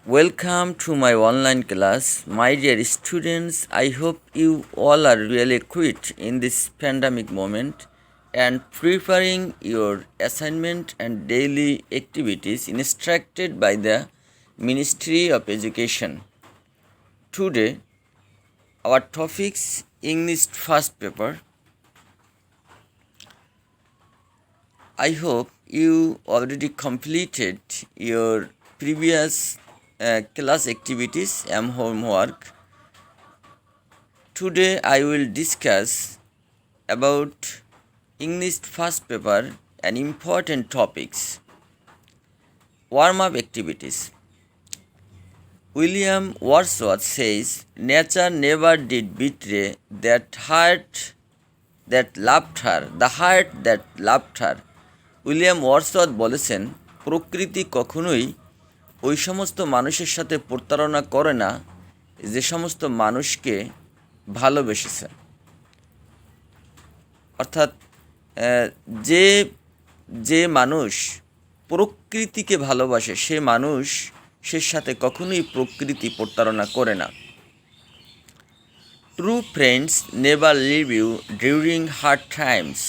Welcome to my online class. My dear students, I hope you all are really quit in this pandemic moment and preparing your assignment and daily activities instructed by the Ministry of Education. Today, our topics English first paper. I hope you already completed your previous class activities and homework. Today I will discuss about English first paper and important topics. Warm up activities. William Wordsworth says, "Nature never did betray that heart that loved her, the heart that loved her." William Wordsworth বলেছেন, প্রকৃতি কখনোই ওই সমস্ত মানুষের সাথে প্রতারণা করে না যে সমস্ত মানুষকে ভালোবেসেছে। অর্থাৎ যে যে মানুষ প্রকৃতিকে ভালোবাসে সে মানুষের সাথে কখনোই প্রকৃতি প্রতারণা করে না। True friends never leave you during hard times.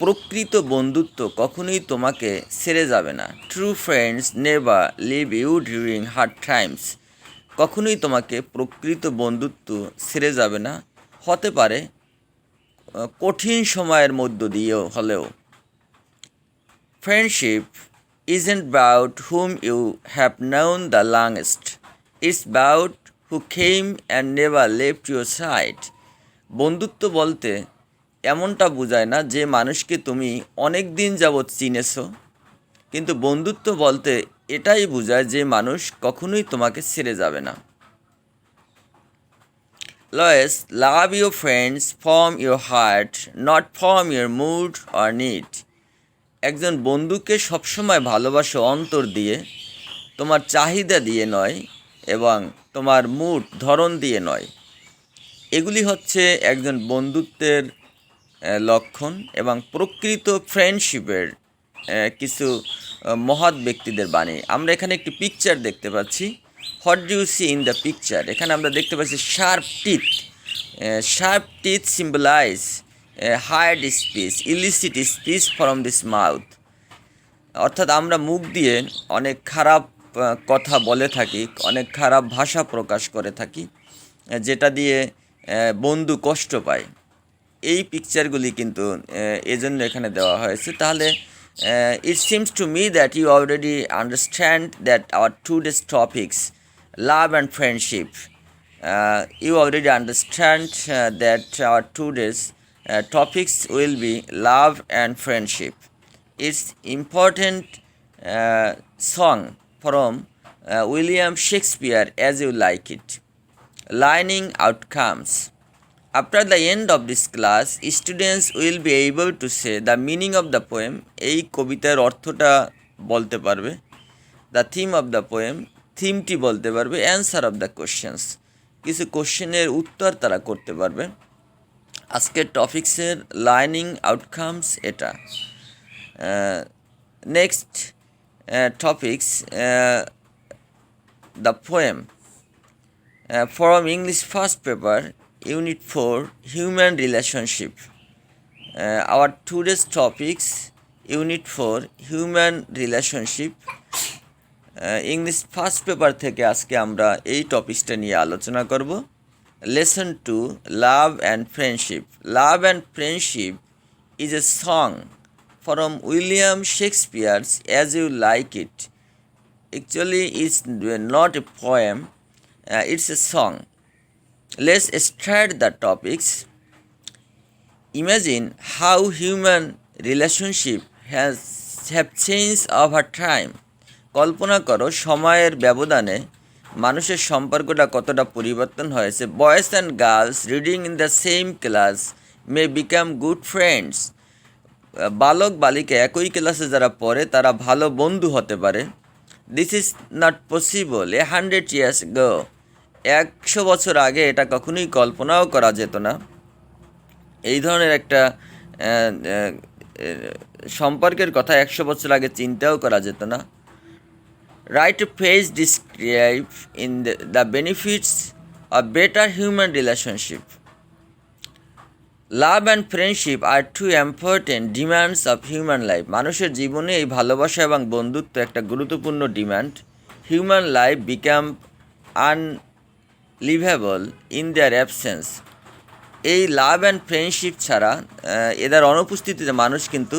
প্রকৃত বন্ধুত্ব কখনোই তোমাকে ছেড়ে যাবে না। True friends never leave you during hard times. কখনোই তোমাকে প্রকৃত বন্ধুত্ব ছেড়ে যাবে না, হতে পারে কঠিন সময়ের মধ্য দিয়েও হলেও। Friendship isn't about whom you have known the longest. It's about who came and never left your side. বন্ধুত্ব বলতে এমনটা বোঝায় না যে মানুষকে তুমি অনেক দিন যাবৎ চিনেছো, কিন্তু বন্ধুত্ব বলতে এটাই বোঝায় যে মানুষ কখনোই তোমাকে ছেড়ে যাবে না। Lois, love your friends from your heart, not from your mood or need. একজন বন্ধুকে সবসময় ভালোবাসো অন্তর দিয়ে, তোমার চাহিদা দিয়ে নয় এবং তোমার মুড ধরন দিয়ে নয়। এগুলি হচ্ছে একজন বন্ধুত্বের লক্ষণ এবং প্রকৃত ফ্রেন্ডশিপের কিছু মহৎ ব্যক্তিদের বাণী। আমরা এখানে একটি পিকচার দেখতে পাচ্ছি। What do you see in the picture? এখানে আমরা দেখতে পাচ্ছি sharp teeth. Sharp teeth symbolize hard speech, illicit speech from this mouth. অর্থাৎ আমরা মুখ দিয়ে অনেক খারাপ কথা বলে থাকি, অনেক খারাপ ভাষা প্রকাশ করে থাকি, যেটা দিয়ে বন্ধু কষ্ট পায়। এই পিকচারগুলি কিন্তু এজন্য এখানে দেওয়া হয়েছে। তাহলে it seems to me that you already understand that our today's topics love and friendship. You already understand that our today's topics will be love and friendship. It's important song from William Shakespeare, As You Like It. Lining outcomes. After the end of this class, students will be able to say the meaning of the poem. এই কবিতার অর্থটা বলতে পারবে। The theme of the poem, থিমটি বলতে পারবে। Answer of the questions, কিছু কোশ্চেনের উত্তর তারা করতে পারবে। আজকের টপিক্সের লার্নিং আউটকামস এটা। Next topics the poem from English first paper, Unit 4, Human Relationship. Our today's topics, Unit 4, Human Relationship. English first paper থেকে আজকে আমরা এই টপিকসটা নিয়ে আলোচনা করব। Lesson 2, love and friendship. Love and friendship is a song from William Shakespeare's as you like it. Actually it's not a poem, it's a song. Let's start the topics. Imagine how human relationship have changed over time. কল্পনা করো সময়ের ব্যবধানে মানুষের সম্পর্কটা কতটা পরিবর্তন হয়েছে। Boys and girls reading in the same class May become good friends. বালক বালিকা একই ক্লাসে যারা পড়ে তারা ভালো বন্ধু হতে পারে। This is not possible 100 years ago. 100 বছর আগে এটা কখনোই কল্পনাও করা যেত না। এই ধরনের একটা সম্পর্কের কথা 100 বছর আগে চিন্তাও করা যেত না। Right page describe in the benefits of better human relationship. Love and friendship are two important demands of human life. মানুষের জীবনে এই ভালোবাসা এবং বন্ধুত্ব একটা গুরুত্বপূর্ণ demand. Human life become unlivable in their absence. এই লাভ অ্যান্ড ফ্রেন্ডশিপ ছাড়া এদের অনুপস্থিতিতে মানুষ কিন্তু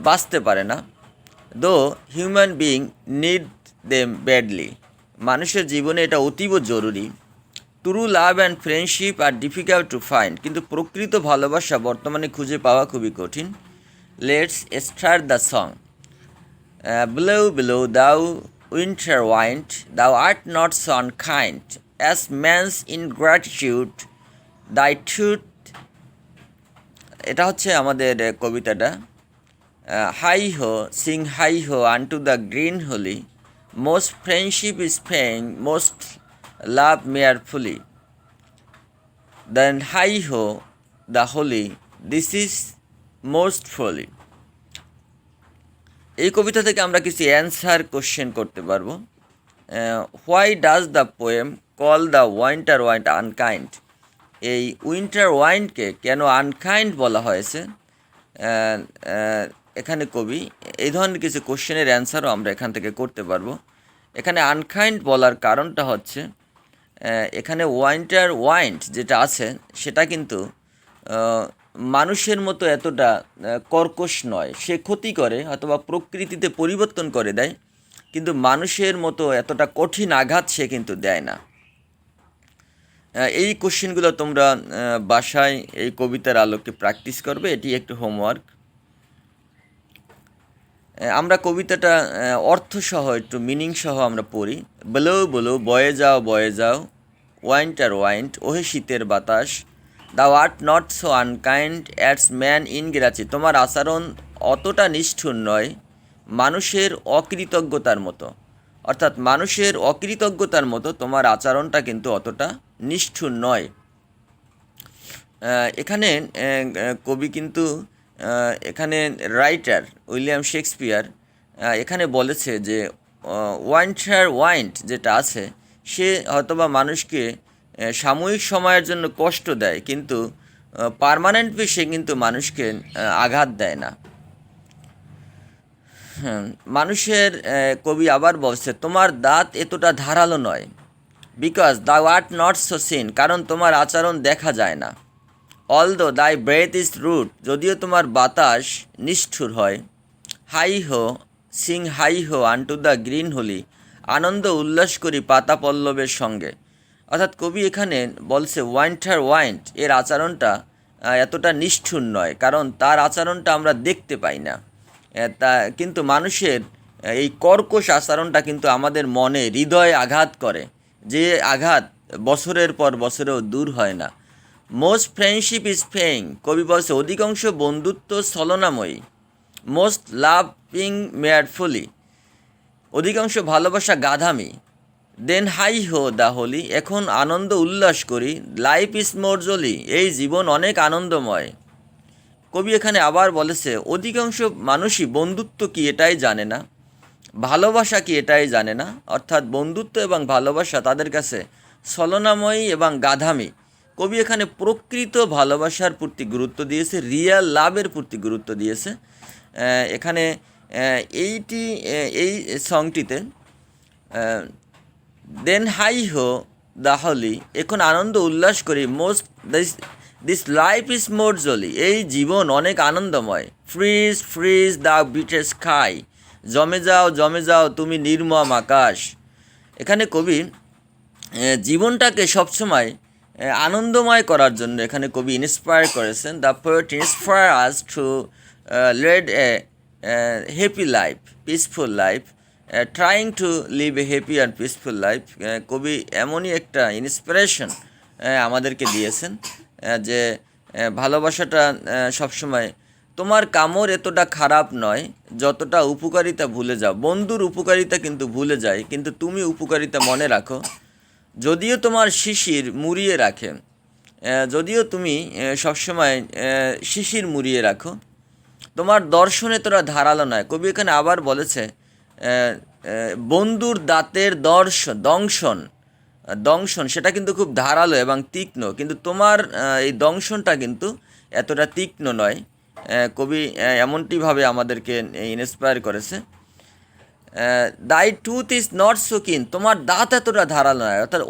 বাঁচতে পারে না। Though human being need them badly. মানুষের জীবনে এটা অতীব জরুরি। True love and friendship are difficult to find. কিন্তু প্রকৃত ভালোবাসা বর্তমানে খুঁজে পাওয়া খুবই কঠিন। Let's start the song. Blow blow thou winter wind, thou art not so unkind, as man's ingratitude thy truth. এটা হচ্ছে আমাদের কবিতাটা। হাই হো sing heigh ho unto the green holly, most friendship is feigning, most love mere folly, then heigh ho the holly, this is most folly. এই কবিতা থেকে আমরা কিছু অ্যান্সার কোশ্চেন করতে পারবো। Why does the poem call the winter wind unkind? এই উইন্টার ওয়াইন্ডকে কেন আনকাইন্ড বলা হয়েছে? এখানে কবি এই ধরনের কিছু কোশ্চেনের অ্যান্সারও আমরা এখান থেকে করতে পারবো। এখানে আনকাইন্ড বলার কারণটা হচ্ছে এখানে উইন্টার ওয়াইন্ড যেটা আছে সেটা কিন্তু মানুষের মতো এতটা কর্কশ নয়। সে ক্ষতি করে অথবা প্রকৃতিতে পরিবর্তন করে দেয়, কিন্তু মানুষের মতো এতটা কঠিন আঘাত সে কিন্তু দেয় না। এই কোশ্চেনগুলো তোমরা বাসায় এই কবিতার আলোকে প্র্যাকটিস করবে, এটি একটু হোমওয়ার্ক। আমরা কবিতাটা অর্থসহ একটু মিনিং সহ আমরা পড়ি। বলো বলো বয়ে যাও ওয়াইন্টার ওয়াইন্ড, ওহে শীতের বাতাস, thou art not so unkind as man ingratitude. তোমার আচরণ অতটা নিষ্ঠুর নয় মানুষের অকৃতজ্ঞতার মতো। অর্থাৎ মানুষের অকৃতজ্ঞতার মতো তোমার আচরণটা কিন্তু অতটা নিষ্ঠুর নয়। এখানে কবি কিন্তু এখানে রাইটার উইলিয়াম শেক্সপিয়ার এখানে বলেছে যে উইন্টার ওয়াইন্ড যেটা আছে সে হয়তোবা মানুষকে সাময়িক সময়ের জন্য কষ্ট দেয়, কিন্তু পার্মানেন্টলি সে কিন্তু মানুষকে আঘাত দেয় না। মানুষের কবি আবার বলছে তোমার দাঁত এতটা ধারালো নয়, বিকজ দাউ আর্ট নট সো সিন, কারণ তোমার আচরণ দেখা যায় না। অলদো দাই ব্রেথ ইজ রুট, যদিও তোমার বাতাস নিষ্ঠুর হয়। হাই হো sing heigh ho unto the green Holi, আনন্দ উল্লাস করি পাতা পল্লবের সঙ্গে। অর্থাৎ কবি এখানে বলছে উইন্টার ওয়াইন্ড এর আচরণটা এতটা নিষ্ঠুর নয়, কারণ তার আচরণটা আমরা দেখতে পাই না। তা কিন্তু মানুষের এই কর্কশ আচরণটা কিন্তু আমাদের মনে হৃদয়ে আঘাত করে, যে আঘাত বছরের পর বছরেও দূর হয় না। মোস্ট ফ্রেন্ডশিপ ইজ পেইং, কবি বলছে অধিকাংশ বন্ধুত্ব ছলনাময়ী। মোস্ট লাভিং মেয়ারফুলি, অধিকাংশ ভালোবাসা গাধামি। দেন হাই হো দ্য হোলি, এখন আনন্দ উল্লাস করি। লাইফ ইজ মোর জলি, এই জীবন অনেক আনন্দময়। কবি এখানে আবার বলেছে অধিকাংশ মানুষই বন্ধুত্ব কি এটাই জানে না, ভালোবাসা কি এটাই জানে না। অর্থাৎ বন্ধুত্ব এবং ভালোবাসা তাদের কাছে ছলনাময়ী এবং গাধামি। কবি এখানে প্রকৃত ভালোবাসার প্রতি গুরুত্ব দিয়েছে, রিয়েল লাভের প্রতি গুরুত্ব দিয়েছে। এখানে এই সংটিতে then heigh ho the holly, এখন আনন্দ উল্লাস করি। Most this life is more jolly, এই জীবন অনেক আনন্দময়। Freeze freeze the bitter sky, জমে যাও তুমি নির্মম আকাশ। এখানে কবি জীবনটাকে সবসময় আনন্দময় করার জন্য এখানে কবি ইন্সপায়ার করেছেন। The poet inspire us to lead a happy life, peaceful life, trying to live a happy and peaceful life. কবি এমনই একটা ইন্সপিরেশন আমাদেরকে দিয়েছেন যে ভালোবাসাটা সবসময় তোমার কামড় এতটা খারাপ নয় যতটা উপকারিতা ভুলে যাও। বন্ধুর উপকারিতা কিন্তু ভুলে যায়, কিন্তু তুমি উপকারিতা মনে রাখো। যদিও তোমার শিশির মুড়িয়ে রাখে, যদিও তুমি সবসময় শিশির মুড়িয়ে রাখো, তোমার দর্শনে তোরা ধারালো নয়। কবি এখানে আবার বলেছে বন্ধুর দাঁতের দংশন দংশন সেটা কিন্তু খুব ধারালো এবং তীক্ষ্ণ, কিন্তু তোমার এই দংশনটা কিন্তু এতটা তীক্ষ্ণ নয়। কবি এমনটিভাবে আমাদেরকে ইন্সপায়ার করেছে। দাই টুথ ইজ নট সো কিন, তোমার দাঁত এতটা ধারালো নয়, অর্থাৎ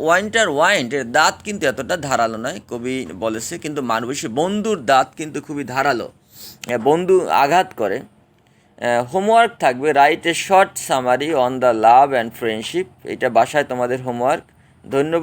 ওয়াইন্টের দাঁত কিন্তু এতটা ধারালো নয় কবি বলেছে, কিন্তু মানুষের বন্ধুর দাঁত কিন্তু খুবই ধারালো, বন্ধু আঘাত করে। হোমওয়ার্ক থাকবে, write a short summary on the love and friendship, এটা বাসায় তোমাদের হোমওয়ার্ক। ধন্যবাদ।